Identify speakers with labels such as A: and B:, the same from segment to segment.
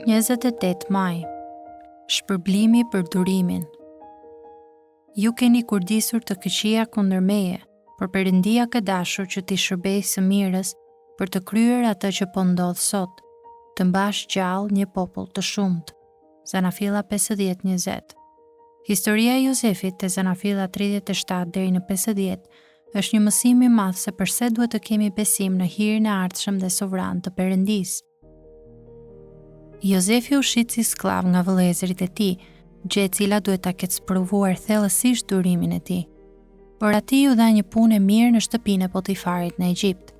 A: 28 maj. Shpërblimi për durimin. Ju keni kurdisur të këqija kundër meje, por Perëndia ka dashur që t'i shërbej së mirës për të kryer atë që po ndodh sot, të mbash gjallë një popull të shumt. Zanafilla 50:20. Historia e Jozefit te Zanafilla 37 deri në 50 është një mësim i madh se pse duhet të kemi besim në hirin e ardhshëm dhe sovran të Perëndisë. Jozefi u shit si sklav nga vëllezërit e tij, gjë e cila duhet ta ketë sprovuar thellësisht durimin e tij. Por atij u dha një punë e mirë në shtëpinë e Potifarit në Egjipt.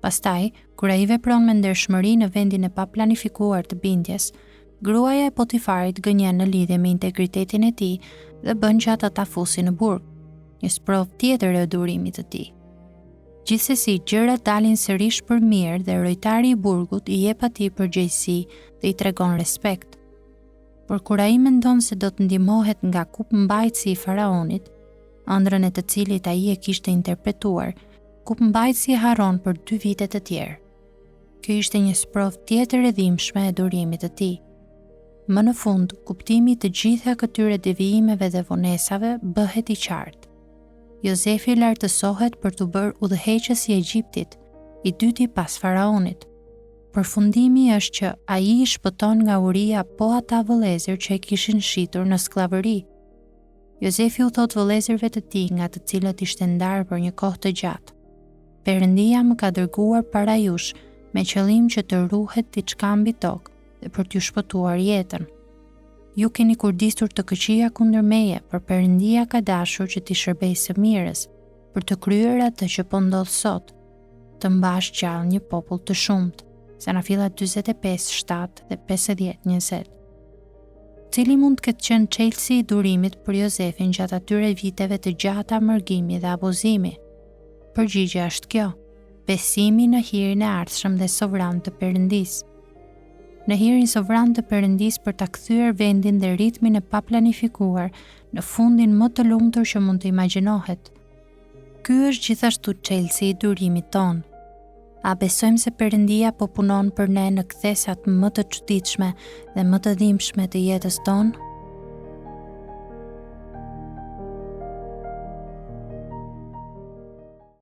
A: Pastaj, kur ai vepron me ndershmëri në vendin e paplanifikuar të bindjes, gruaja e Potifarit gënjen në lidhje me integritetin e tij dhe bën që ata ta fusin në burg, një sprovë tjetër e durimit të tij. Gjithsesi, gjërat dalin sërish për mirë dhe rojtari i burgut i jep atij përgjegjësi dhe i tregon respekt. Por kur ai mendon se do të ndihmohet nga kupmbajtësi i faraonit, ëndrrën e të cilit ai e kishte interpretuar, kupmbajtësi harron për 2 vite të tjerë. Kjo ishte një sprovë tjetër e dhimbshme e durimit të tij. Më në fund, kuptimi i të gjitha këtyre devijimeve dhe vonesave bëhet i qartë. Jozefi lartësohet për të bërë udhëheqës i Egjiptit, i dyti pas faraonit. Përfundimi është që ai i shpëton nga uria po ata vëllezër që e kishin shitur në skllavëri. Jozefi u thot vëllezërve të tij, nga të cilët ishte ndarë për një kohë të gjatë: Perëndia më ka dërguar para jush me qëllim që të ruhet diçka mbi tokë dhe për t'ju shpëtuar jetën. Ju keni kurdisur të këqija kundër meje, por Perëndia ka dashur që t'i shërbej së mirës, për të kryer atë që po ndodh sot, të mbash gjallë një popull të shumt. Zanafilla 45:7 dhe 50:20. Cili mund të ketë qenë çelësi i durimit për Jozefin gjatë atyre viteve të gjata mërgimi dhe abuzimi? Përgjigjja është kjo: besimi në hirin e ardhshëm dhe sovran të Perëndisë. Në hirin sovran të Perëndisë për ta kthyer vendin dhe ritmin e paplanifikuar në fundin më të lumtur që mund të imagjinohet. Ky është gjithashtu çelësi i durimit ton. A besojmë se Perëndia po punon për ne në kthesat më të çuditshme dhe më të dhimbshme të jetës tonë?